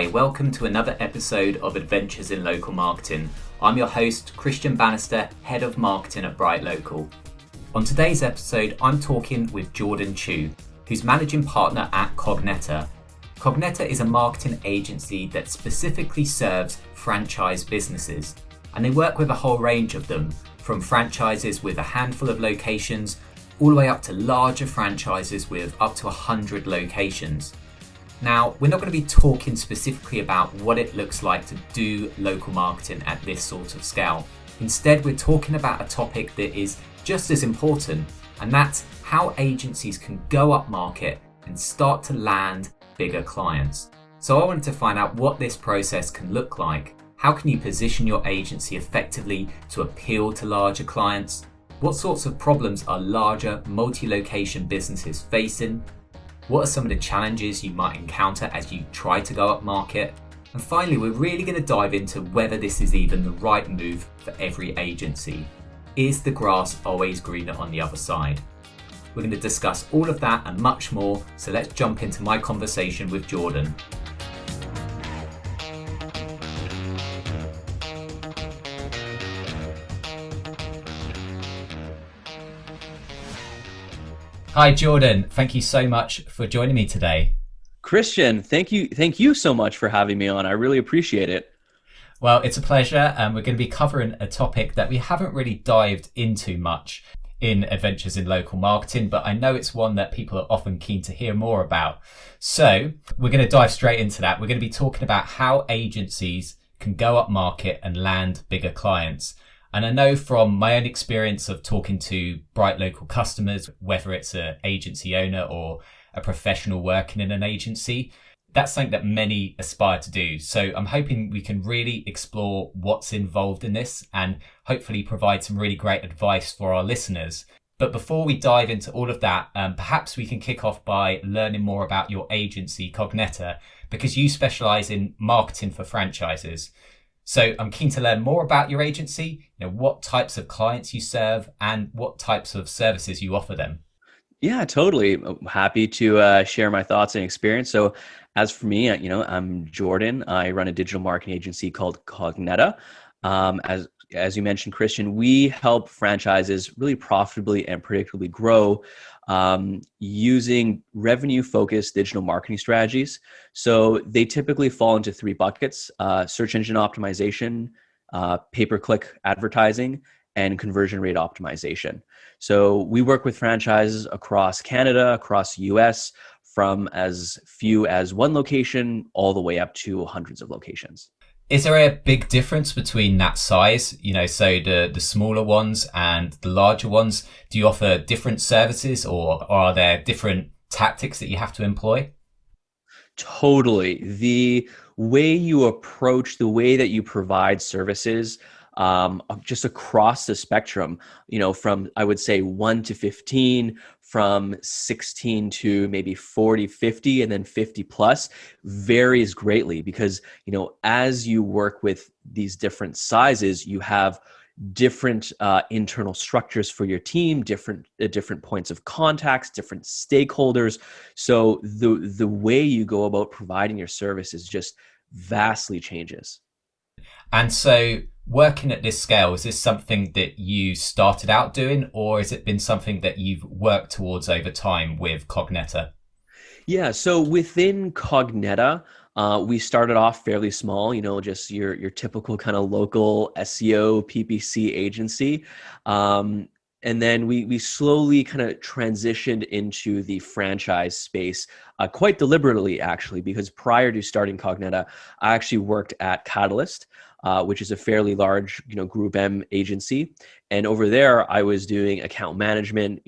Hi, welcome to another episode of Adventures in Local Marketing. I'm your host, Christian Bannister, Head of Marketing at BrightLocal. On today's episode, I'm talking with Jordan Choo, who's Managing Partner at Kogneta. Kogneta is a marketing agency that specifically serves franchise businesses, and they work with a whole range of them, from franchises with a handful of locations, all the way up to larger franchises with up to 100 locations. Now, we're not going to be talking specifically about what it looks like to do local marketing at this sort of scale. Instead, we're talking about a topic that is just as important, and that's how agencies can go up market and start to land bigger clients. So I wanted to find out what this process can look like. How can you position your agency effectively to appeal to larger clients? What sorts of problems are larger multi-location businesses facing? What are some of the challenges you might encounter as you try to go up market? And finally, we're really going to dive into whether this is even the right move for every agency. Is the grass always greener on the other side? We're going to discuss all of that and much more, so let's jump into my conversation with Jordan. Hi, Jordan. Thank you so much for joining me today. Christian, thank you so much for having me on. I really appreciate it. Well, it's a pleasure. We're going to be covering a topic that we haven't really dived into much in Adventures in Local Marketing, but I know it's one that people are often keen to hear more about. So we're going to dive straight into that. We're going to be talking about how agencies can go up market and land bigger clients. And I know from my own experience of talking to BrightLocal customers, whether it's an agency owner or a professional working in an agency, that's something that many aspire to do. So I'm hoping we can really explore what's involved in this and hopefully provide some really great advice for our listeners. But before we dive into all of that, perhaps we can kick off by learning more about your agency, Kogneta, because you specialize in marketing for franchises. So I'm keen to learn more about your agency, what types of clients you serve and what types of services you offer them. Yeah, totally. I'm happy to share my thoughts and experience. So as for me, I'm Jordan. I run a digital marketing agency called Kogneta. As you mentioned, Christian, we help franchises really profitably and predictably grow using revenue-focused digital marketing strategies. So they typically fall into three buckets: search engine optimization, pay-per-click advertising, and conversion rate optimization. So we work with franchises across Canada, across the US, from as few as one location all the way up to hundreds of locations. Is there a big difference between that size, so the smaller ones and the larger ones? Do you offer different services or are there different tactics that you have to employ? Totally. The way you approach, the way that you provide services, just across the spectrum, from, I would say, 1 to 15, from 16 to maybe 40, 50, and then 50 plus varies greatly because, as you work with these different sizes, you have different internal structures for your team, different points of contacts, different stakeholders. So the way you go about providing your services just vastly changes. And so working at this scale, is this something that you started out doing or has it been something that you've worked towards over time with Kogneta? Yeah, so within Kogneta, we started off fairly small, just your typical kind of local SEO, PPC agency. And then we slowly kind of transitioned into the franchise space quite deliberately, actually, because prior to starting Kogneta, I actually worked at Catalyst, which is a fairly large, Group M agency. And over there, I was doing account management,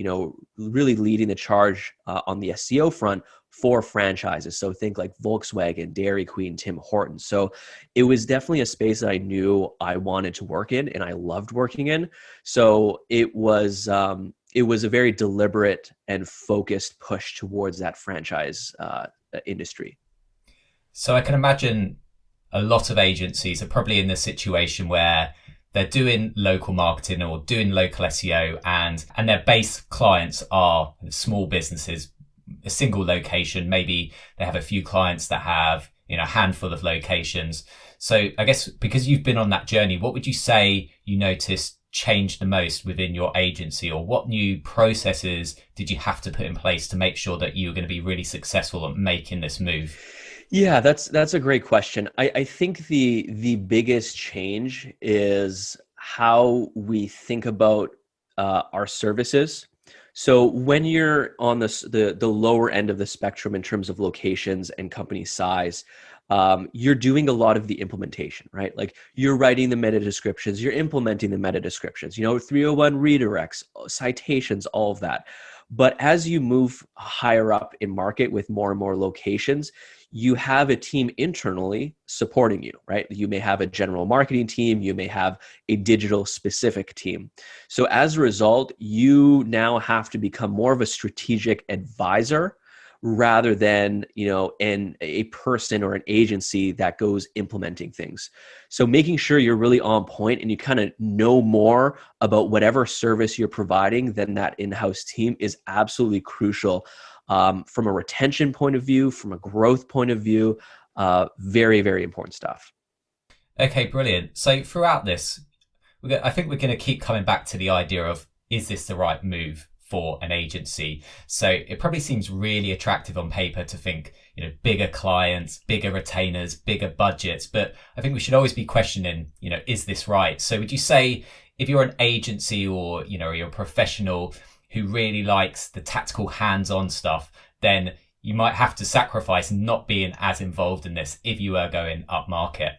really leading the charge on the SEO front for franchises. So think like Volkswagen, Dairy Queen, Tim Hortons. So it was definitely a space that I knew I wanted to work in and I loved working in. So it was a very deliberate and focused push towards that franchise industry. So I can imagine a lot of agencies are probably in the situation where they're doing local marketing or doing local SEO and their base clients are small businesses, a single location. Maybe they have a few clients that have a handful of locations. So I guess because you've been on that journey, what would you say you noticed changed the most within your agency, or what new processes did you have to put in place to make sure that you were going to be really successful at making this move? Yeah, that's a great question. I think the biggest change is how we think about our services. So when you're on the lower end of the spectrum in terms of locations and company size, you're doing a lot of the implementation, right? Like you're writing the meta descriptions, you're implementing the meta descriptions, 301 redirects, citations, all of that. But as you move higher up in market with more and more locations, you have a team internally supporting you, right? You may have a general marketing team, you may have a digital specific team. So as a result, you now have to become more of a strategic advisor rather than, a person or an agency that goes implementing things. So making sure you're really on point and you kind of know more about whatever service you're providing than that in-house team is absolutely crucial, from a retention point of view, from a growth point of view. Very, very important stuff. Okay, brilliant. So throughout this, I think we're going to keep coming back to the idea of, is this the right move for an agency? So it probably seems really attractive on paper to think, bigger clients, bigger retainers, bigger budgets. But I think we should always be questioning, is this right? So would you say if you're an agency or, you're a professional who really likes the tactical hands-on stuff, then you might have to sacrifice not being as involved in this if you are going up market?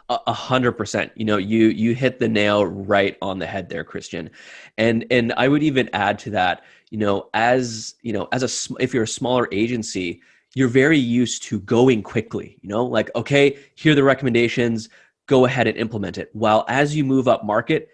100%. You hit the nail right on the head there, Christian. And I would even add to that, if you're a smaller agency, you're very used to going quickly, like, okay, here are the recommendations, go ahead and implement it. While as you move up market,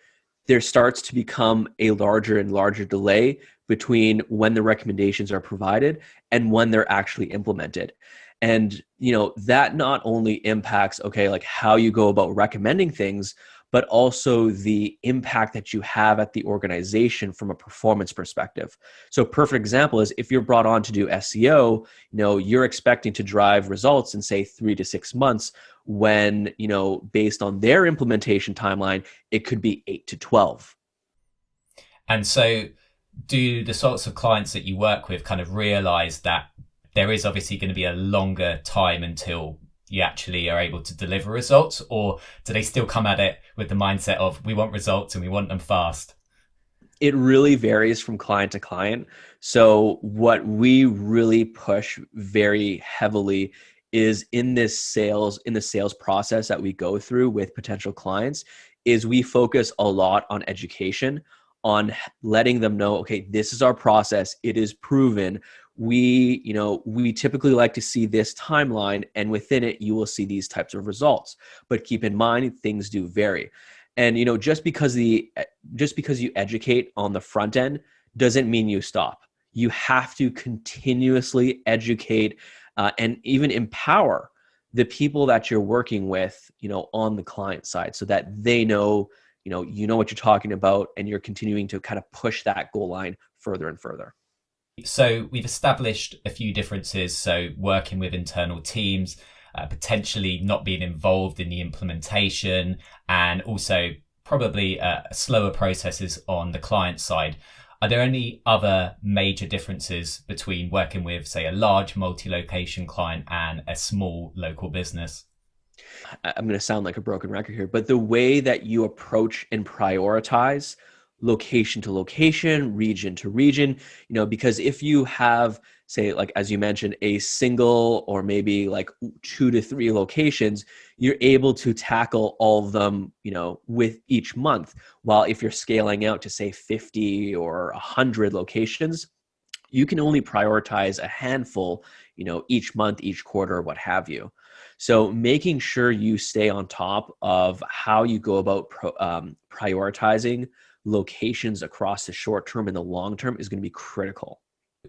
there starts to become a larger and larger delay between when the recommendations are provided and when they're actually implemented. And, that not only impacts, okay, like how you go about recommending things, but also the impact that you have at the organization from a performance perspective. So perfect example is if you're brought on to do SEO, you're expecting to drive results in say 3 to 6 months when, based on their implementation timeline, it could be 8 to 12. And so do the sorts of clients that you work with kind of realize that there is obviously going to be a longer time until you actually are able to deliver results? Or do they still come at it with the mindset of, we want results and we want them fast? It really varies from client to client. So what we really push very heavily is in the sales process that we go through with potential clients, is we focus a lot on education, on letting them know, okay, this is our process. It is proven. We typically like to see this timeline, and within it, you will see these types of results. But keep in mind, things do vary. And, just because you educate on the front end doesn't mean you stop. You have to continuously educate and even empower the people that you're working with, on the client side, so that they know, what you're talking about, and you're continuing to kind of push that goal line further and further. So we've established a few differences. So working with internal teams, potentially not being involved in the implementation, and also probably slower processes on the client side. Are there any other major differences between working with, say, a large multi-location client and a small local business? I'm going to sound like a broken record here, but the way that you approach and prioritize location to location, region to region, because if you have, say, like, as you mentioned, a single or maybe like 2 to 3 locations, you're able to tackle all of them, with each month. While if you're scaling out to say 50 or 100 locations, you can only prioritize a handful, each month, each quarter, what have you. So making sure you stay on top of how you go about prioritizing locations across the short term and the long term is going to be critical.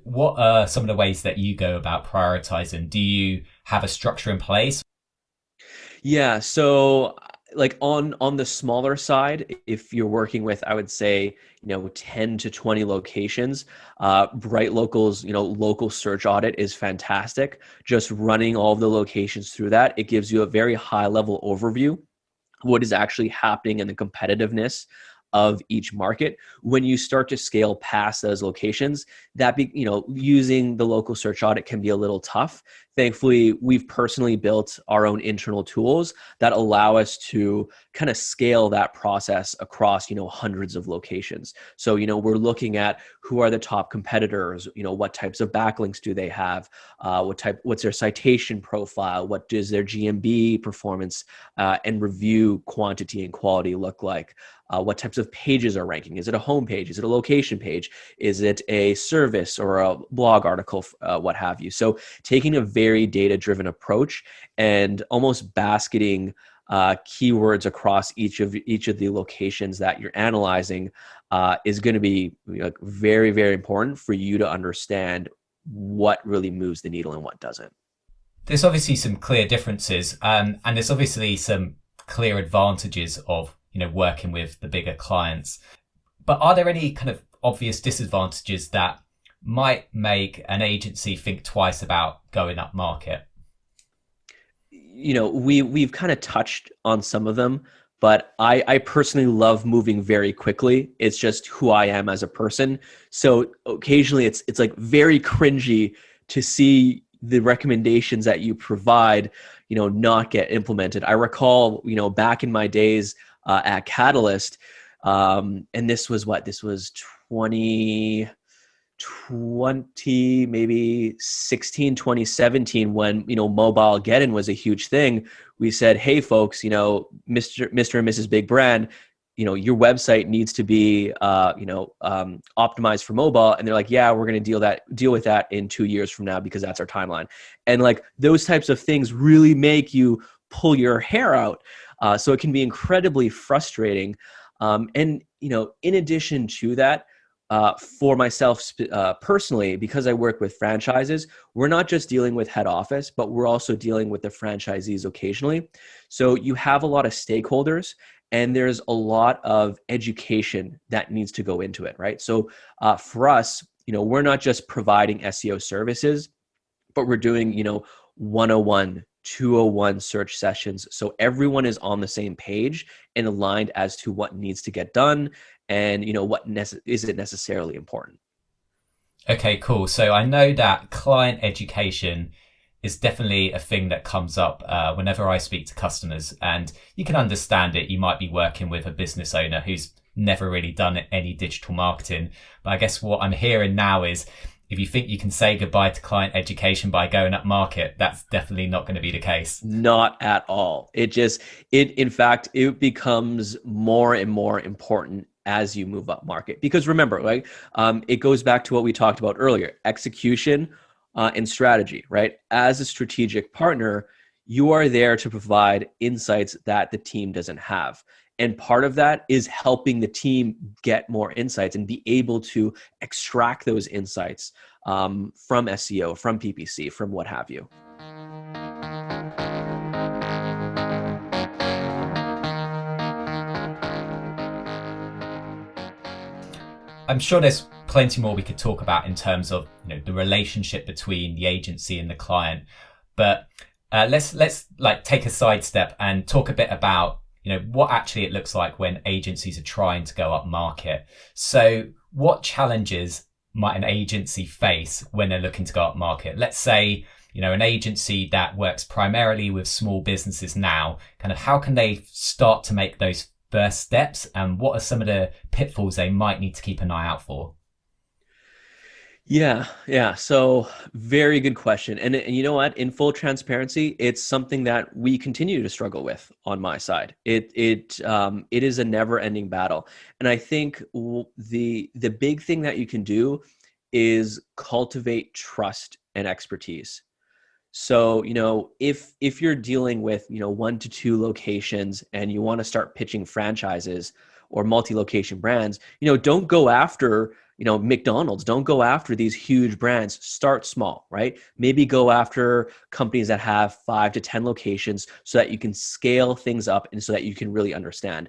What are some of the ways that you go about prioritizing? Do you have a structure in place? Yeah, so like on the smaller side, if you're working with, I would say, 10 to 20 locations, BrightLocal's, local search audit is fantastic. Just running all of the locations through that, it gives you a very high level overview what is actually happening in the competitiveness of each market. When you start to scale past those locations, using the local search audit can be a little tough. Thankfully, we've personally built our own internal tools that allow us to kind of scale that process across, hundreds of locations. So, we're looking at who are the top competitors, what types of backlinks do they have, what's their citation profile, what does their GMB performance and review quantity and quality look like? What types of pages are ranking? Is it a home page? Is it a location page? Is it a service or a blog article, what have you? So taking a very data-driven approach and almost basketing keywords across each of the locations that you're analyzing is going to be very, very important for you to understand what really moves the needle and what doesn't. There's obviously some clear differences, and there's obviously some clear advantages of working with the bigger clients. But are there any kind of obvious disadvantages that might make an agency think twice about going up market? We've kind of touched on some of them, but I personally love moving very quickly. It's just who I am as a person. So occasionally it's like very cringy to see the recommendations that you provide, not get implemented. I recall, back in my days at Catalyst, and this was 2020, maybe 16, 2017, when, mobile get-in was a huge thing. We said, hey folks, Mr. and Mrs. Big Brand, your website needs to be, optimized for mobile. And they're like, yeah, we're going to deal with that in 2 years from now, because that's our timeline. And like those types of things really make you pull your hair out. So it can be incredibly frustrating. And, in addition to that, for myself personally, because I work with franchises, we're not just dealing with head office, but we're also dealing with the franchisees occasionally. So you have a lot of stakeholders, and there's a lot of education that needs to go into it, right? So for us, we're not just providing SEO services, but we're doing, 101, 201 search sessions. So everyone is on the same page and aligned as to what needs to get done and, what isn't necessarily important. Okay, cool. So I know that client education is definitely a thing that comes up whenever I speak to customers, and you can understand it. You might be working with a business owner who's never really done any digital marketing. But I guess what I'm hearing now is if you think you can say goodbye to client education by going up market, that's definitely not going to be the case. Not at all. In fact, it becomes more and more important as you move up market. Because remember, right, it goes back to what we talked about earlier, execution and strategy, right? As a strategic partner, you are there to provide insights that the team doesn't have. And part of that is helping the team get more insights and be able to extract those insights from SEO, from PPC, from what have you. I'm sure there's plenty more we could talk about in terms of the relationship between the agency and the client, but let's like take a sidestep and talk a bit about what actually it looks like when agencies are trying to go up market. So what challenges might an agency face when they're looking to go up market? Let's say, an agency that works primarily with small businesses now, kind of how can they start to make those first steps, and what are some of the pitfalls they might need to keep an eye out for? Yeah. So very good question. And you know what? In full transparency, it's something that we continue to struggle with on my side. It is a never-ending battle. And I think the big thing that you can do is cultivate trust and expertise. So, if you're dealing with, 1 to 2 locations and you want to start pitching franchises or multi-location brands, don't go after McDonald's, don't go after these huge brands. Start small, right? Maybe go after companies that have 5 to 10 locations so that you can scale things up and so that you can really understand.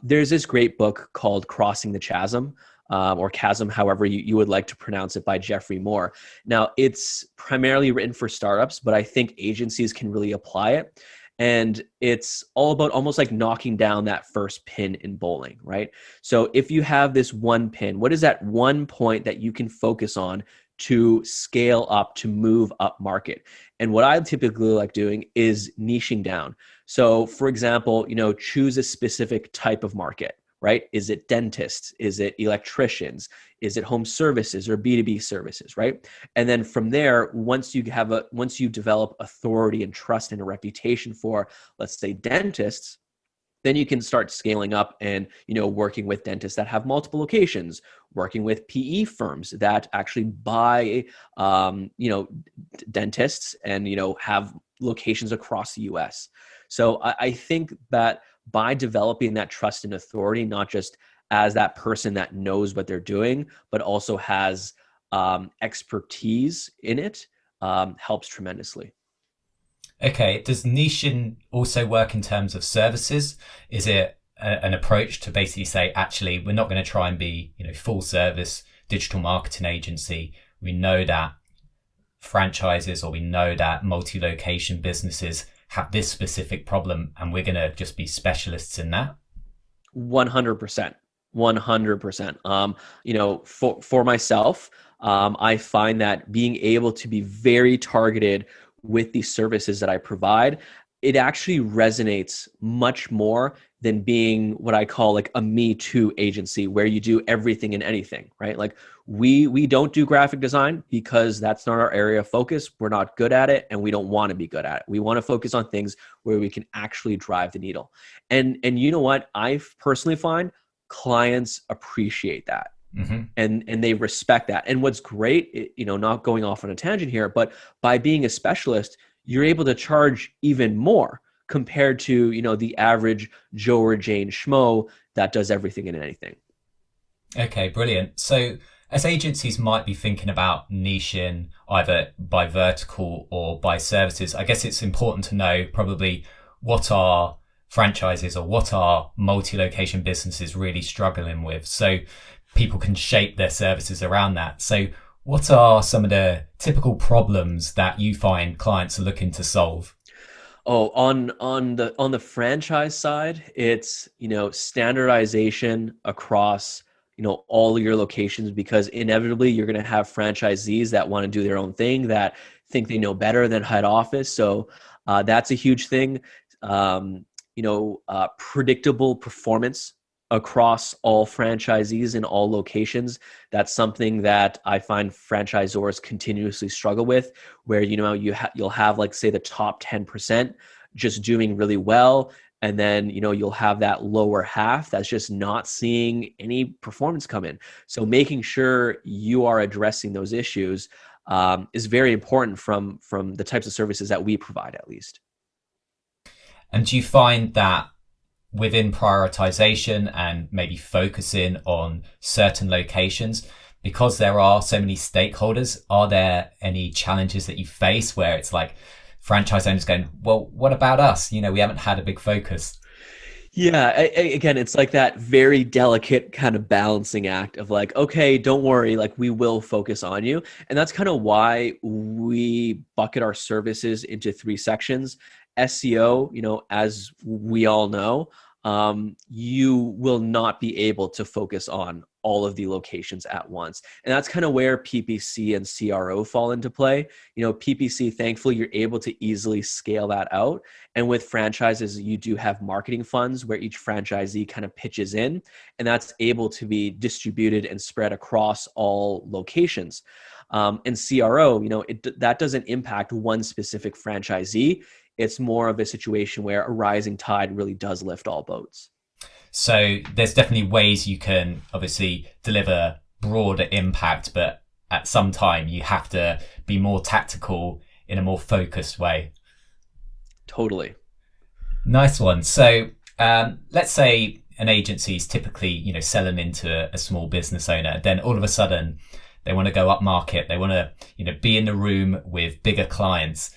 There's this great book called Crossing the Chasm, or Chasm, however you would like to pronounce it, by Jeffrey Moore. Now, it's primarily written for startups, but I think agencies can really apply it. And it's all about almost like knocking down that first pin in bowling, right? So if you have this one pin, what is that one point that you can focus on to scale up, to move up market? And what I typically like doing is niching down. So for example, choose a specific type of market, right? Is it dentists? Is it electricians? Is it home services or B2B services, right? And then from there, once you develop authority and trust and a reputation for, let's say, dentists, then you can start scaling up and, working with dentists that have multiple locations, working with PE firms that actually buy, dentists and, have locations across the US. So I think that by developing that trust and authority, not just as that person that knows what they're doing, but also has expertise in it, helps tremendously. Okay, does niching also work in terms of services? Is it an approach to basically say, actually, we're not going to try and be, full service digital marketing agency. We know that franchises, or we know that multi-location businesses have this specific problem, and we're going to just be specialists in that? 100%. 100%. For myself, I find that being able to be very targeted with the services that I provide, it actually resonates much more than being what I call like a Me Too agency, where you do everything and anything, right? Like we don't do graphic design because that's not our area of focus. We're not good at it, and we don't want to be good at it. We want to focus on things where we can actually drive the needle. And you know what? I personally find clients appreciate that. Mm-hmm. And they respect that. And what's great, not going off on a tangent here, but by being a specialist, you're able to charge even more compared to, the average Joe or Jane schmo that does everything and anything. Okay, brilliant. So as agencies might be thinking about niching either by vertical or by services, I guess it's important to know probably what are franchises or what are multi-location businesses really struggling with, so people can shape their services around that. So what are some of the typical problems that you find clients are looking to solve? Oh, on the franchise side, it's, standardization across, all your locations, because inevitably you're going to have franchisees that want to do their own thing, that think they know better than head office. So that's a huge thing. Predictable performance across all franchisees in all locations. That's something that I find franchisors continuously struggle with, where you'll have, like, say, the top 10% just doing really well, and then you'll have that lower half that's just not seeing any performance come in. So making sure you are addressing those issues is very important from the types of services that we provide, at least. And do you find that within prioritization and maybe focusing on certain locations, because there are so many stakeholders, are there any challenges that you face where it's like franchise owners going, well, what about us? We haven't had a big focus. Yeah, again, it's like that very delicate kind of balancing act of like, okay, don't worry, like we will focus on you. And that's kind of why we bucket our services into 3 sections. SEO, as we all know, you will not be able to focus on all of the locations at once. And that's kind of where PPC and CRO fall into play. PPC, thankfully, you're able to easily scale that out. And with franchises, you do have marketing funds where each franchisee kind of pitches in, and that's able to be distributed and spread across all locations. And CRO, that doesn't impact one specific franchisee. It's more of a situation where a rising tide really does lift all boats. So there's definitely ways you can obviously deliver broader impact, but at some time you have to be more tactical in a more focused way. Totally. Nice one. So let's say an agency is typically, selling into a small business owner. Then all of a sudden they want to go up market. They want to, be in the room with bigger clients.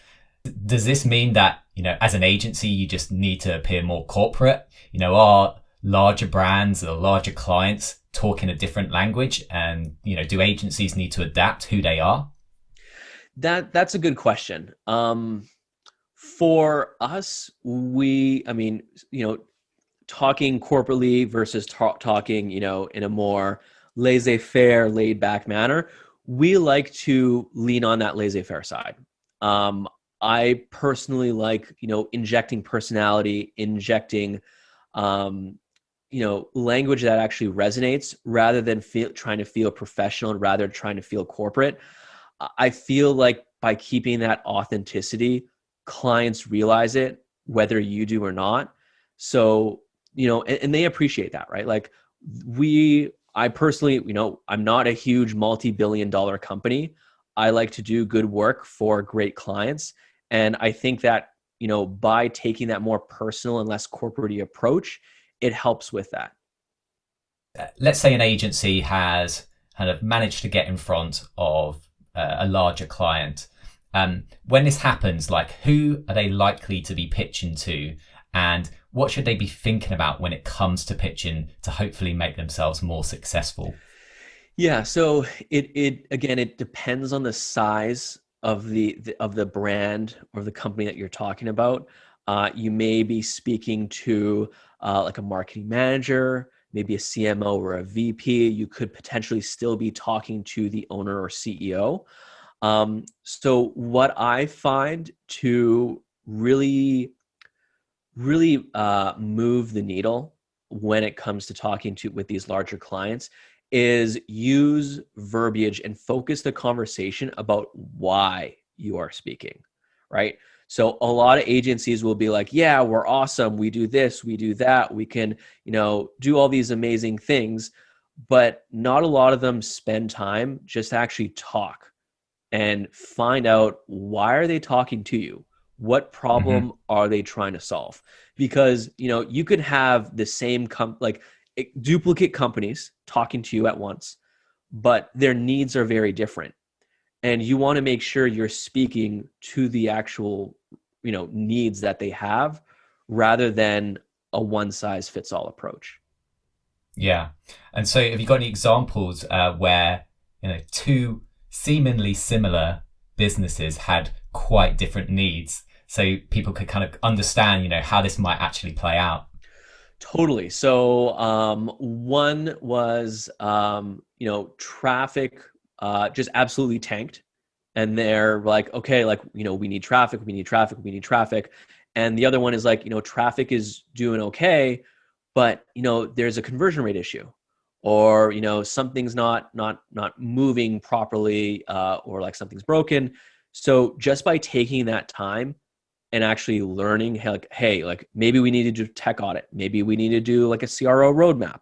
Does this mean that, as an agency, you just need to appear more corporate? Are larger brands or larger clients talking a different language? And, do agencies need to adapt who they are? That's a good question. For us, talking corporately versus talking, in a more laissez-faire, laid-back manner, we like to lean on that laissez-faire side. I personally like, injecting personality, injecting, language that actually resonates rather than trying to feel professional and rather trying to feel corporate. I feel like by keeping that authenticity, clients realize it, whether you do or not. So, and they appreciate that, right? Like I personally, I'm not a huge multi-billion-dollar company. I like to do good work for great clients. And I think that, by taking that more personal and less corporate-y approach, it helps with that. Let's say an agency has kind of managed to get in front of a larger client. When this happens, like, who are they likely to be pitching to? And what should they be thinking about when it comes to pitching to hopefully make themselves more successful? Yeah. So it depends on the size of the brand or the company that you're talking about. You may be speaking to like a marketing manager, maybe a CMO or a VP. You could potentially still be talking to the owner or CEO. So what I find to really move the needle when it comes to talking with these larger clients is use verbiage and focus the conversation about why you are speaking, right? So a lot of agencies will be like, yeah, we're awesome. We do this, we do that. We can, do all these amazing things, but not a lot of them spend time just to actually talk and find out, why are they talking to you? What problem are they trying to solve? Because, you could have the same duplicate companies talking to you at once, but their needs are very different. And you want to make sure you're speaking to the actual, needs that they have rather than a one size fits all approach. Yeah. And so have you got any examples where, two seemingly similar businesses had quite different needs, so people could kind of understand, how this might actually play out? Totally. So one was, traffic just absolutely tanked. And they're like, okay, like, we need traffic, we need traffic, we need traffic. And the other one is like, traffic is doing okay, but, there's a conversion rate issue, or, something's not moving properly, or like something's broken. So just by taking that time and actually learning, hey, like maybe we need to do tech audit. Maybe we need to do like a CRO roadmap.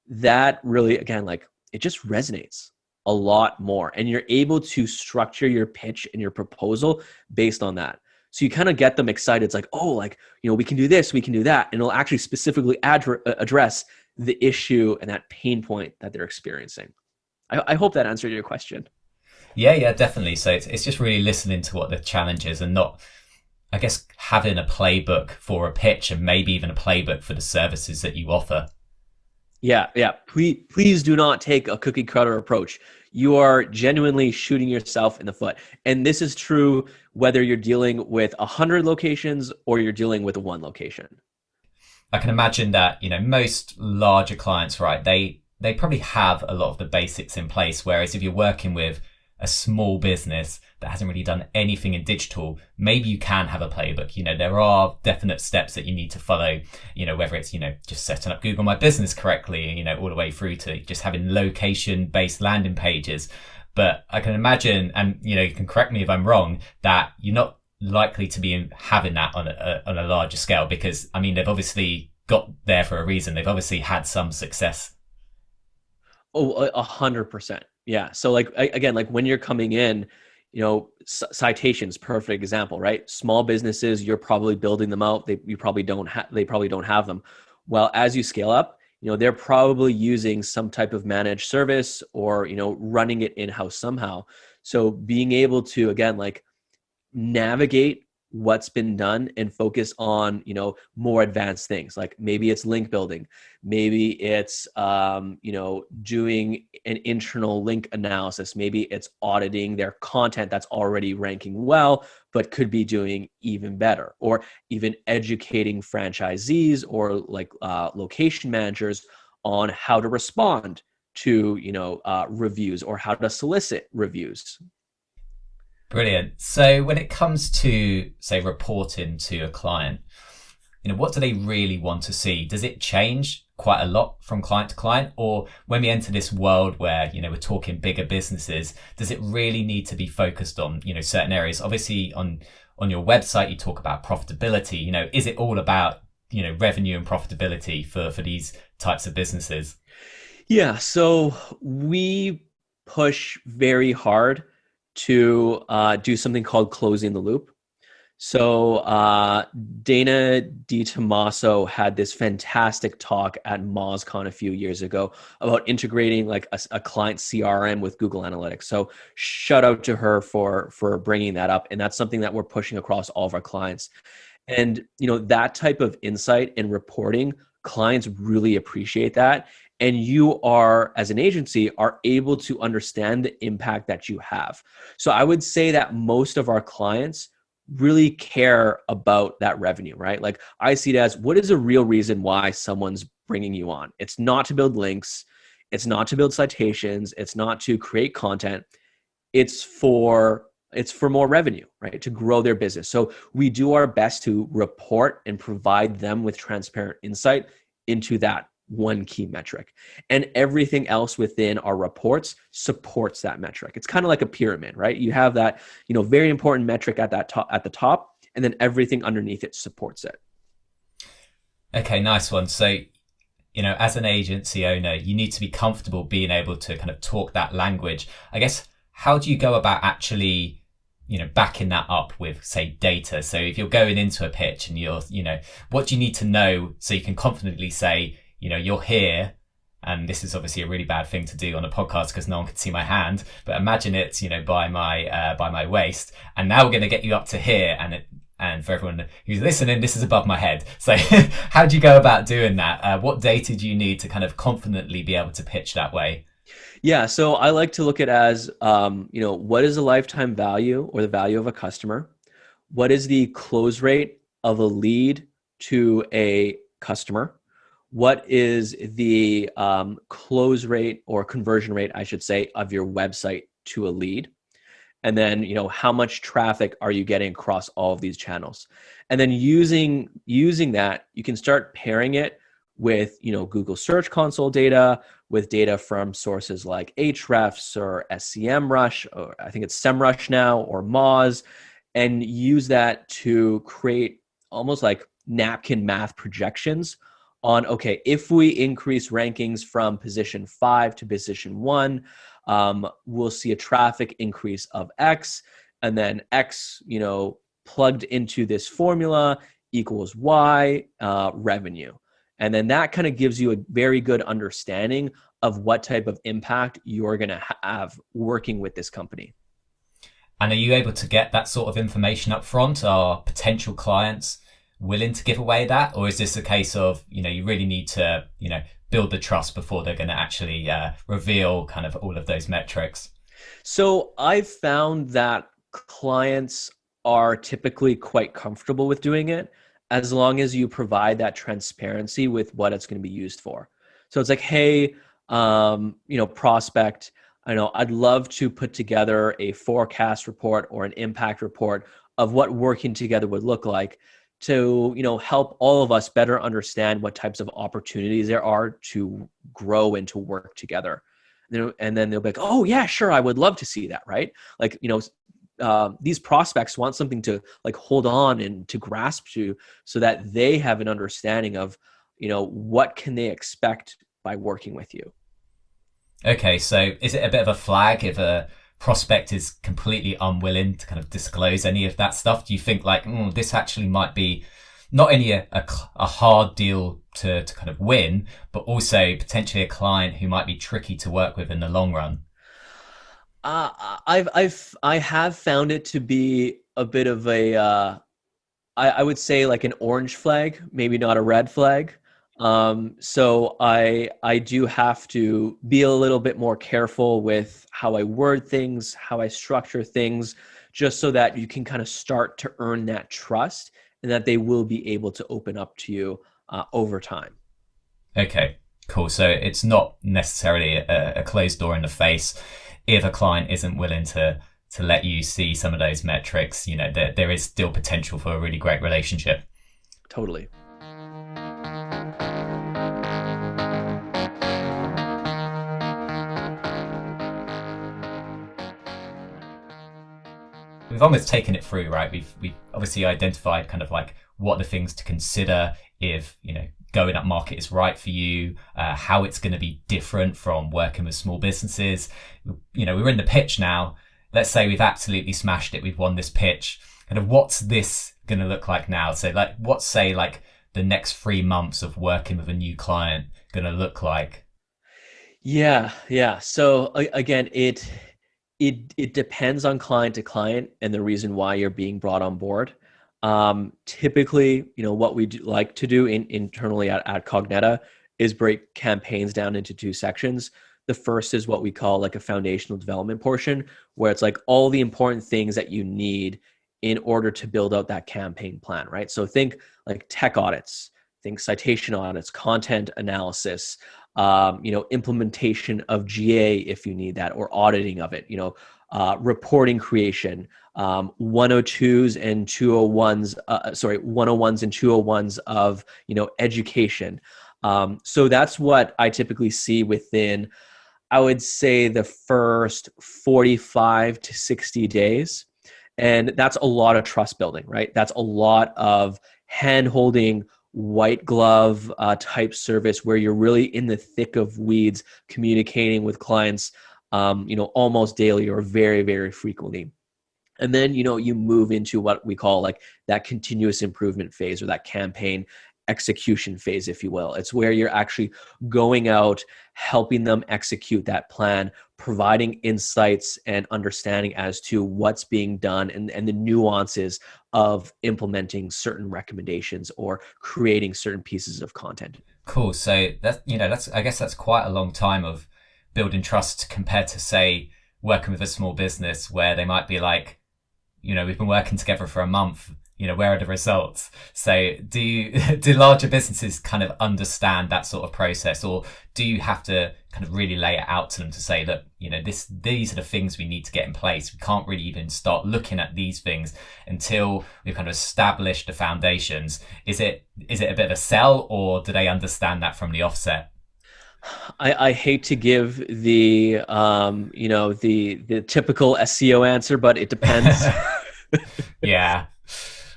That really, again, like it just resonates a lot more. And you're able to structure your pitch and your proposal based on that. So you kind of get them excited. It's like, oh, like, we can do this, we can do that. And it'll actually specifically address the issue and that pain point that they're experiencing. I hope that answered your question. Yeah, definitely. So it's just really listening to what the challenge is and not, I guess, having a playbook for a pitch and maybe even a playbook for the services that you offer. Yeah. Please do not take a cookie cutter approach. You are genuinely shooting yourself in the foot. And this is true whether you're dealing with 100 locations or you're dealing with one location. I can imagine that, most larger clients, right, they probably have a lot of the basics in place. Whereas if you're working with a small business that hasn't really done anything in digital, maybe you can have a playbook. There are definite steps that you need to follow, whether it's, just setting up Google My Business correctly, all the way through to just having location-based landing pages. But I can imagine, and, you can correct me if I'm wrong, that you're not likely to be having that on a larger scale, because, they've obviously got there for a reason. They've obviously had some success. Oh, 100%. Yeah. So like, again, like when you're coming in, citations, perfect example, right? Small businesses, you're probably building them out. They probably don't have them. Well, as you scale up, they're probably using some type of managed service or, running it in-house somehow. So being able to, again, like navigate what's been done and focus on, more advanced things. Like maybe it's link building, maybe it's, doing an internal link analysis. Maybe it's auditing their content that's already ranking well, but could be doing even better, or even educating franchisees or like location managers on how to respond to, reviews, or how to solicit reviews. Brilliant. So when it comes to, say, reporting to a client, what do they really want to see? Does it change quite a lot from client to client? Or when we enter this world where, we're talking bigger businesses, does it really need to be focused on, certain areas? Obviously on your website, you talk about profitability. Is it all about, revenue and profitability for these types of businesses? Yeah. So we push very hard to do something called closing the loop. So Dana DiTomaso had this fantastic talk at MozCon a few years ago about integrating like a client CRM with Google Analytics. So shout out to her for bringing that up. And that's something that we're pushing across all of our clients. And, that type of insight and reporting, clients really appreciate that. And you are, as an agency, are able to understand the impact that you have. So I would say that most of our clients really care about that revenue, right? Like I see it as, what is a real reason why someone's bringing you on? It's not to build links. It's not to build citations. It's not to create content. It's for more revenue, right? To grow their business. So we do our best to report and provide them with transparent insight into that one key metric, and everything else within our reports supports that metric. It's kind of like a pyramid, right? You have that, very important metric at the top, and then everything underneath it supports it. Okay, nice one. So, as an agency owner, you need to be comfortable being able to kind of talk that language. I guess, how do you go about actually, backing that up with, say, data? So if you're going into a pitch and you're, what do you need to know so you can confidently say, you're here, and this is obviously a really bad thing to do on a podcast because no one can see my hand, but imagine it's, by my waist, and now we're going to get you up to here, and for everyone who's listening, this is above my head. So how do you go about doing that? What data do you need to kind of confidently be able to pitch that way? Yeah, so I like to look at it as, what is the lifetime value or the value of a customer? What is the close rate of a lead to a customer? What is the close rate or conversion rate, I should say, of your website to a lead? And then, how much traffic are you getting across all of these channels? And then using that, you can start pairing it with, Google Search Console data, with data from sources like Ahrefs or SEMrush, or I think it's SEMrush now, or Moz, and use that to create almost like napkin math projections on, okay, if we increase rankings from position 5 to position 1, we'll see a traffic increase of X, and then X, plugged into this formula equals Y revenue. And then that kind of gives you a very good understanding of what type of impact you're going to have working with this company. And are you able to get that sort of information up front? Are potential clients willing to give away that? Or is this a case of, you really need to, build the trust before they're going to actually reveal kind of all of those metrics? So I've found that clients are typically quite comfortable with doing it, as long as you provide that transparency with what it's going to be used for. So it's like, hey, prospect, I know I'd love to put together a forecast report or an impact report of what working together would look like to, help all of us better understand what types of opportunities there are to grow and to work together. And then they'll be like, oh yeah, sure, I would love to see that, right? Like, these prospects want something to like hold on and to grasp to, so that they have an understanding of, what can they expect by working with you. Okay, so is it a bit of a flag if a prospect is completely unwilling to kind of disclose any of that stuff? Do you think like, this actually might be not only a hard deal to kind of win, but also potentially a client who might be tricky to work with in the long run? I have found it to be a bit of a I would say like an orange flag, maybe not a red flag. So I do have to be a little bit more careful with how I word things, how I structure things, just so that you can kind of start to earn that trust and that they will be able to open up to you over time. Okay, cool. So it's not necessarily a closed door in the face. If a client isn't willing to let you see some of those metrics, there is still potential for a really great relationship. Totally. We've almost taken it through, right? We've obviously identified kind of like what the things to consider if, going up market is right for you, how it's going to be different from working with small businesses. We're in the pitch now. Let's say we've absolutely smashed it. We've won this pitch. Kind of what's this going to look like now? So like, what's say like the next 3 months of working with a new client going to look like? Yeah. So again, it depends on client to client and the reason why you're being brought on board. Typically, what we like to do internally at Kogneta is break campaigns down into 2 sections. The first is what we call like a foundational development portion, where it's like all the important things that you need in order to build out that campaign plan, right? So think like tech audits, think citation audits, content analysis, implementation of GA if you need that, or auditing of it, reporting creation, 102s and 201s, 101s and 201s of, education. So that's what I typically see within, I would say, the first 45 to 60 days. And that's a lot of trust building, right? That's a lot of hand holding, white glove type service where you're really in the thick of weeds communicating with clients, almost daily or very, very frequently. And then, you move into what we call like that continuous improvement phase or that campaign execution phase, if you will. It's where you're actually going out, helping them execute that plan, providing insights and understanding as to what's being done and the nuances of implementing certain recommendations or creating certain pieces of content. Cool. So I guess that's quite a long time of building trust compared to, say, working with a small business where they might be like, we've been working together for a month, where are the results? So do larger businesses kind of understand that sort of process, or do you have to kind of really lay it out to them to say, look, these are the things we need to get in place. We can't really even start looking at these things until we've kind of established the foundations. Is it a bit of a sell, or do they understand that from the offset? I hate to give the the typical SEO answer, but it depends. Yeah.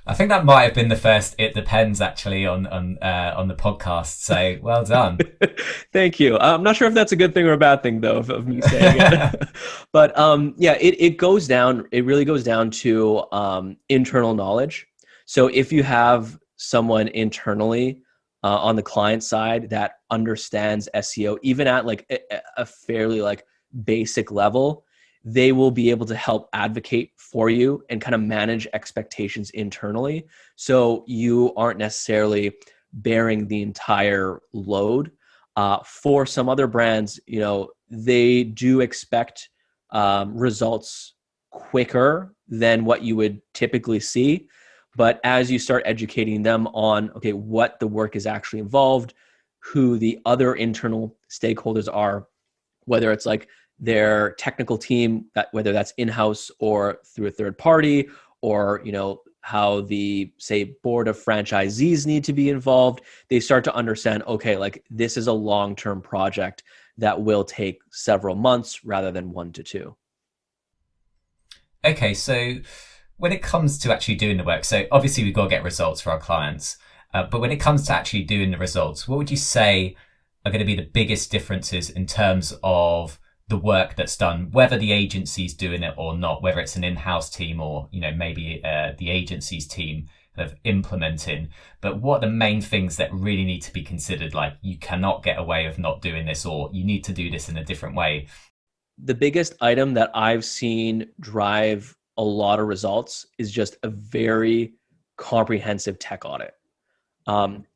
I think that might have been the first "it depends" actually on the podcast. So well done. Thank you. I'm not sure if that's a good thing or a bad thing, though, of me saying it. But it goes down. It really goes down to internal knowledge. So if you have someone internally on the client side that understands SEO, even at like a fairly like basic level, they will be able to help advocate for you and kind of manage expectations internally. So you aren't necessarily bearing the entire load. For some other brands, they do expect results quicker than what you would typically see. But as you start educating them on, okay, what the work is actually involved, who the other internal stakeholders are, whether it's like their technical team, whether that's in-house or through a third party, or how the, say, board of franchisees need to be involved, they start to understand, okay, like this is a long-term project that will take several months rather than 1 to 2. Okay, so when it comes to actually doing the work, so obviously we've got to get results for our clients, but when it comes to actually doing the results, what would you say are going to be the biggest differences in terms of the work that's done, whether the agency's doing it or not, whether it's an in-house team or, maybe the agency's team kind of implementing. But what are the main things that really need to be considered? Like, you cannot get away with not doing this, or you need to do this in a different way. The biggest item that I've seen drive a lot of results is just a very comprehensive tech audit.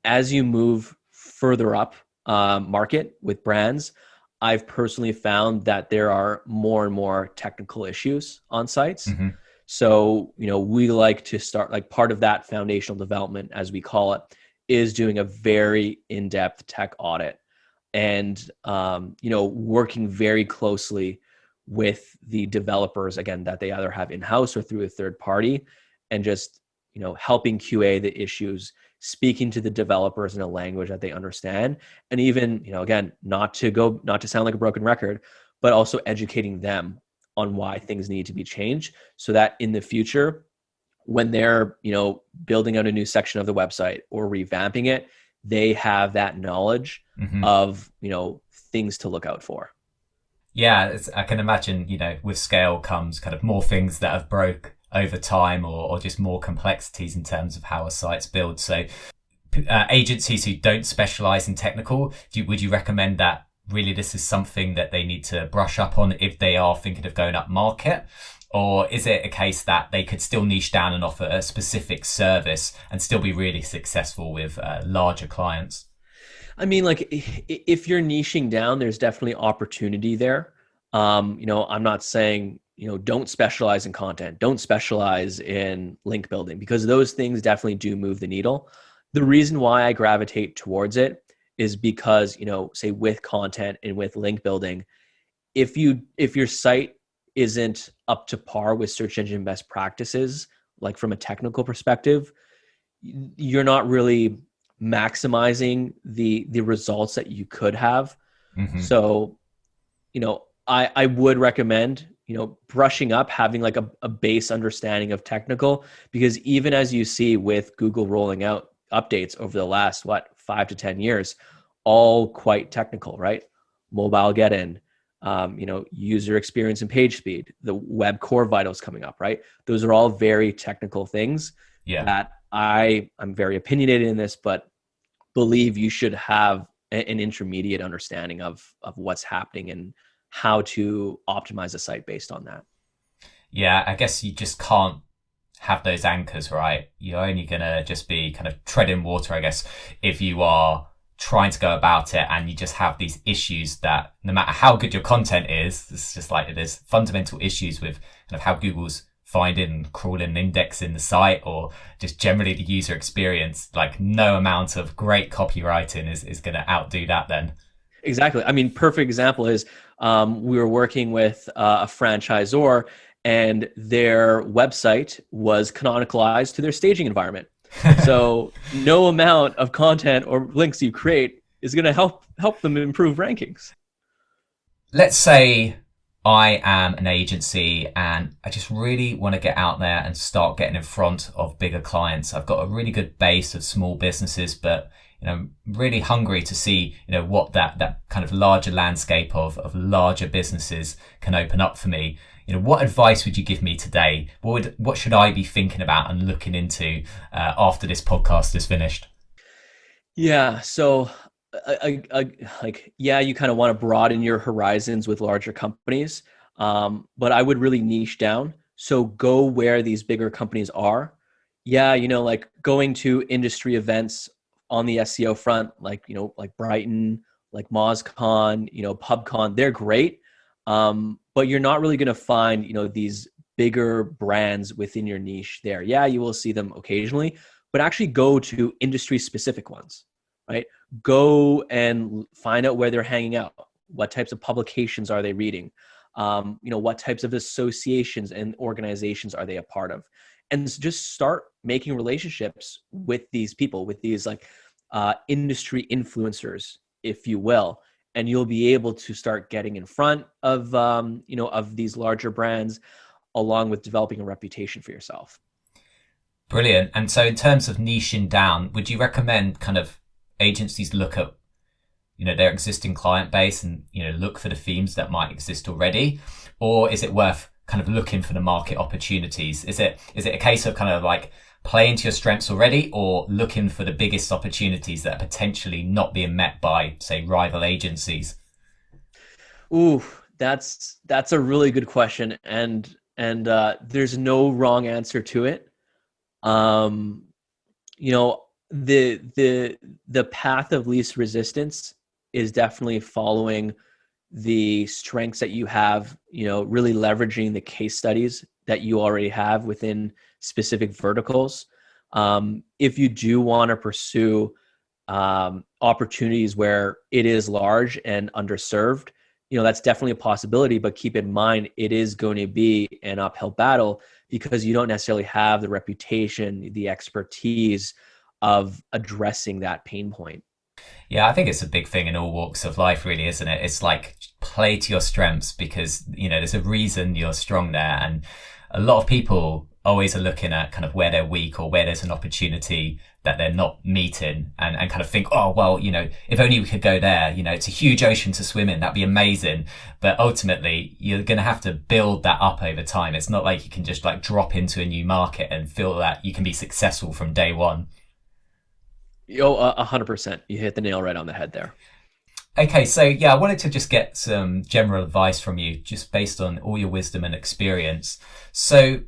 As you move further up market with brands, I've personally found that there are more and more technical issues on sites. Mm-hmm. So, we like to start, like, part of that foundational development, as we call it, is doing a very in-depth tech audit and, working very closely with the developers, again, that they either have in-house or through a third party, and just, helping QA the issues, speaking to the developers in a language that they understand, and even, again, not to sound like a broken record, but also educating them on why things need to be changed, so that in the future, when they're, building out a new section of the website or revamping it, they have that knowledge of, things to look out for. Yeah, I can imagine, with scale comes kind of more things that have broke over time, or just more complexities in terms of how a site's built. So agencies who don't specialize in technical, would you recommend that really this is something that they need to brush up on if they are thinking of going up market? Or is it a case that they could still niche down and offer a specific service and still be really successful with larger clients? I mean, like, if you're niching down, there's definitely opportunity there. I'm not saying, don't specialize in content, don't specialize in link building, because those things definitely do move the needle. The reason why I gravitate towards it is because, say with content and with link building, if your site isn't up to par with search engine best practices, like from a technical perspective, you're not really maximizing the results that you could have. Mm-hmm. So, I would recommend, brushing up, having like a base understanding of technical, because even as you see with Google rolling out updates over the last, 5 to 10 years, all quite technical, right? Mobile get in, user experience and page speed, the web core vitals coming up, right? Those are all very technical things that I'm very opinionated in this, but believe you should have an intermediate understanding of what's happening and how to optimize a site based on that. Yeah, I guess you just can't have those anchors, right? You're only going to just be kind of treading water, I guess, if you are trying to go about it and you just have these issues that no matter how good your content is, it's just like there's fundamental issues with kind of how Google's finding, crawling, indexing the site, or just generally the user experience. Like, no amount of great copywriting is going to outdo that then. Exactly. I mean, perfect example is we were working with a franchisor, and their website was canonicalized to their staging environment. So no amount of content or links you create is going to help them improve rankings. Let's say I am an agency and I just really want to get out there and start getting in front of bigger clients. I've got a really good base of small businesses, but really hungry to see, what that kind of larger landscape of larger businesses can open up for me. What advice would you give me today? What should I be thinking about and looking into after this podcast is finished? Yeah. So you kind of want to broaden your horizons with larger companies. But I would really niche down. So go where these bigger companies are. Yeah. Like going to industry events on the SEO front, like Brighton, like MozCon, PubCon, they're great. But you're not really going to find, these bigger brands within your niche there. Yeah, you will see them occasionally, but actually go to industry specific ones, right? Go and find out where they're hanging out. What types of publications are they reading? What types of associations and organizations are they a part of? And just start making relationships with these people, with these industry influencers, if you will, and you'll be able to start getting in front of of these larger brands, along with developing a reputation for yourself. Brilliant. And so, in terms of niching down, would you recommend kind of agencies look at their existing client base and look for the themes that might exist already, or is it worth kind of looking for the market opportunities? Is it a case of kind of like playing to your strengths already, or looking for the biggest opportunities that are potentially not being met by, say, rival agencies? Ooh, that's a really good question, and there's no wrong answer to it. Um, you know, the path of least resistance is definitely following the strengths that you have, really leveraging the case studies that you already have within specific verticals. If you do want to pursue opportunities where it is large and underserved, that's definitely a possibility, but keep in mind, it is going to be an uphill battle because you don't necessarily have the reputation, the expertise of addressing that pain point. Yeah, I think it's a big thing in all walks of life, really, isn't it? It's like play to your strengths because, there's a reason you're strong there. And a lot of people always are looking at kind of where they're weak or where there's an opportunity that they're not meeting and kind of think, oh, well, if only we could go there, it's a huge ocean to swim in. That'd be amazing. But ultimately, you're going to have to build that up over time. It's not like you can just like drop into a new market and feel that you can be successful from day one. 100%. You hit the nail right on the head there. Okay, so yeah, I wanted to just get some general advice from you, just based on all your wisdom and experience. So,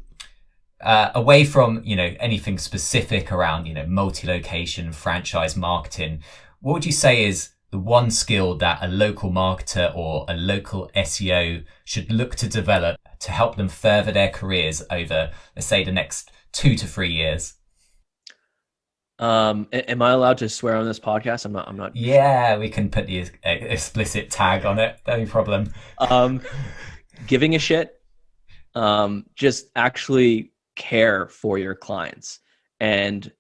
away from anything specific around multi-location franchise marketing, what would you say is the one skill that a local marketer or a local SEO should look to develop to help them further their careers over, let's say, the next 2 to 3 years? Am I allowed to swear on this podcast? I'm not. Yeah, we can put the explicit tag on it. No problem. Giving a shit. Just actually care for your clients and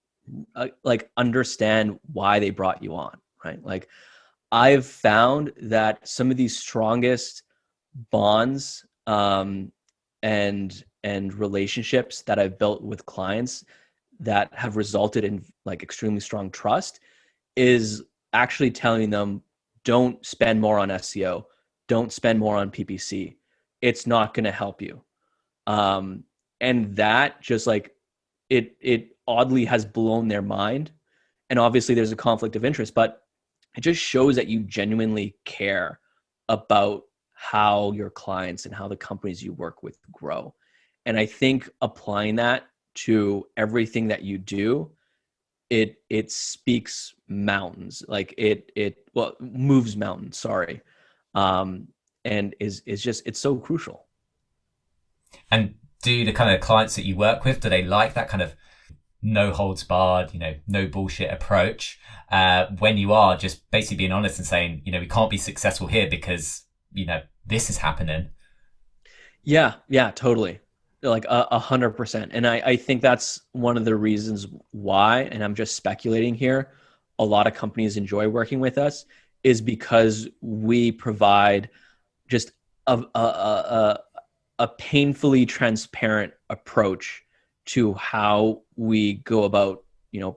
like understand why they brought you on, right? Like I've found that some of these strongest bonds and relationships that I've built with clients that have resulted in like extremely strong trust is actually telling them, don't spend more on SEO, don't spend more on PPC. It's not going to help you. And that just like it oddly has blown their mind. And obviously there's a conflict of interest, but it just shows that you genuinely care about how your clients and how the companies you work with grow. And I think applying that to everything that you do, it speaks mountains. Like it moves mountains, sorry. And is just, it's so crucial. And do the kind of clients that you work with, do they like that kind of no holds barred, no bullshit approach? When you are just basically being honest and saying, we can't be successful here because, this is happening. Yeah, totally. Like 100%. And I think that's one of the reasons why, and I'm just speculating here, a lot of companies enjoy working with us is because we provide just a painfully transparent approach to how we go about,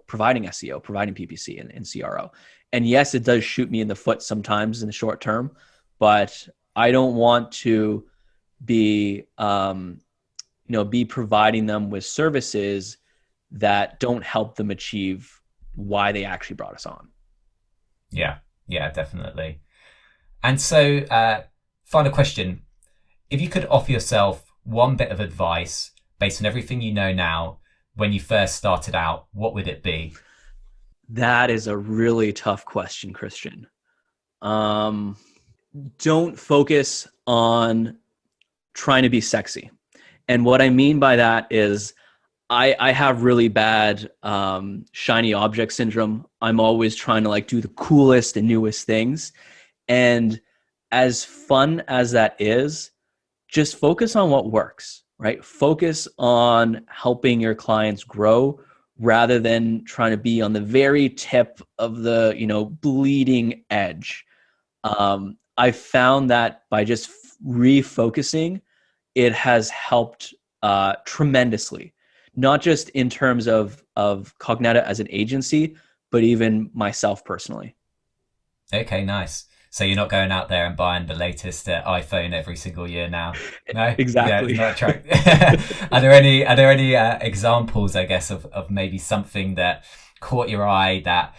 providing SEO, providing PPC and CRO. And yes, it does shoot me in the foot sometimes in the short term, but I don't want to be, be providing them with services that don't help them achieve why they actually brought us on. Yeah, definitely. And so, final question. If you could offer yourself one bit of advice based on everything you know now, when you first started out, what would it be? That is a really tough question, Christian. Don't focus on trying to be sexy. And what I mean by that is I have really bad shiny object syndrome. I'm always trying to like do the coolest and newest things. And as fun as that is, just focus on what works, right? Focus on helping your clients grow rather than trying to be on the very tip of the, bleeding edge. I found that by just refocusing, it has helped tremendously, not just in terms of Kogneta as an agency, but even myself personally. Okay, nice. So you're not going out there and buying the latest iPhone every single year now. No, yeah, Exactly. not track. Are there any examples, I guess, of maybe something that caught your eye that,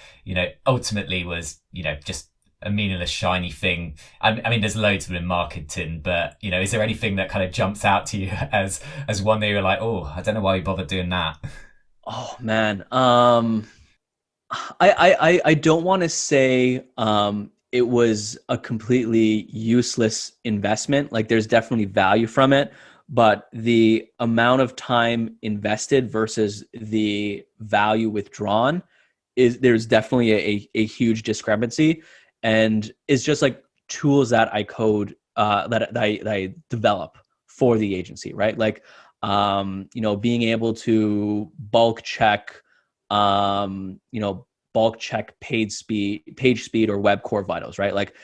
ultimately was, just a meaningless shiny thing? I mean, there's loads of them in marketing, but is there anything that kind of jumps out to you as one that you're like, oh, I don't know why we bothered doing that? Oh man. I don't want to say it was a completely useless investment. Like there's definitely value from it, but the amount of time invested versus the value withdrawn there's definitely a huge discrepancy, and it's just like tools that I code that I develop for the agency, right? Like being able to bulk check page speed or web core vitals, right? Like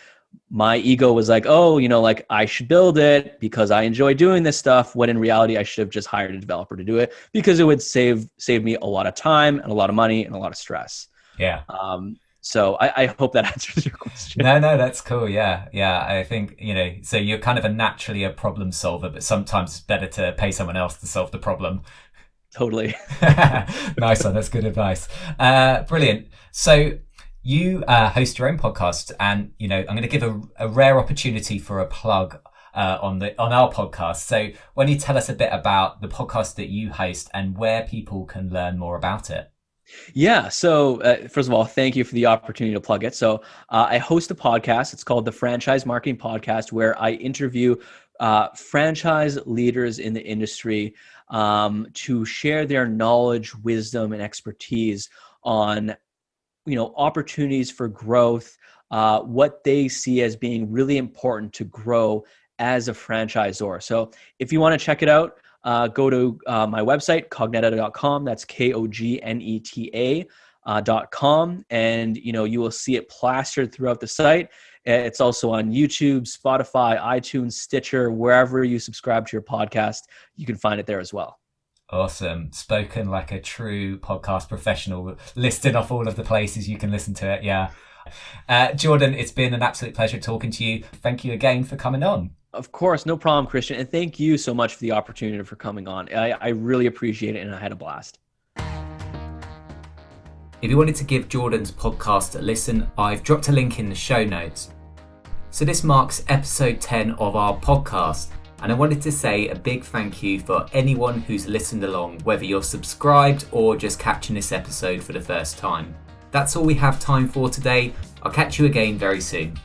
my ego was like, oh, like I should build it because I enjoy doing this stuff, when in reality I should have just hired a developer to do it because it would save me a lot of time and a lot of money and a lot of stress. Yeah. So I hope that answers your question. No, that's cool. Yeah. I think, so you're kind of naturally a problem solver, but sometimes it's better to pay someone else to solve the problem. Totally. Nice one. That's good advice. Brilliant. So you host your own podcast, and I'm going to give a rare opportunity for a plug on our podcast. So why don't you tell us a bit about the podcast that you host and where people can learn more about it? Yeah. So first of all, thank you for the opportunity to plug it. So I host a podcast. It's called the Franchise Marketing Podcast, where I interview franchise leaders in the industry to share their knowledge, wisdom, and expertise on opportunities for growth, what they see as being really important to grow as a franchisor. So if you want to check it out, go to my website, kogneta.com. That's KOGNETA.com. And, you will see it plastered throughout the site. It's also on YouTube, Spotify, iTunes, Stitcher, wherever you subscribe to your podcast, you can find it there as well. Awesome. Spoken like a true podcast professional, listing off all of the places you can listen to it. Yeah. Jordan, it's been an absolute pleasure talking to you. Thank you again for coming on. Of course, no problem, Christian. And thank you so much for the opportunity for coming on. I really appreciate it, and I had a blast. If you wanted to give Jordan's podcast a listen, I've dropped a link in the show notes. So this marks episode 10 of our podcast. And I wanted to say a big thank you for anyone who's listened along, whether you're subscribed or just catching this episode for the first time. That's all we have time for today. I'll catch you again very soon.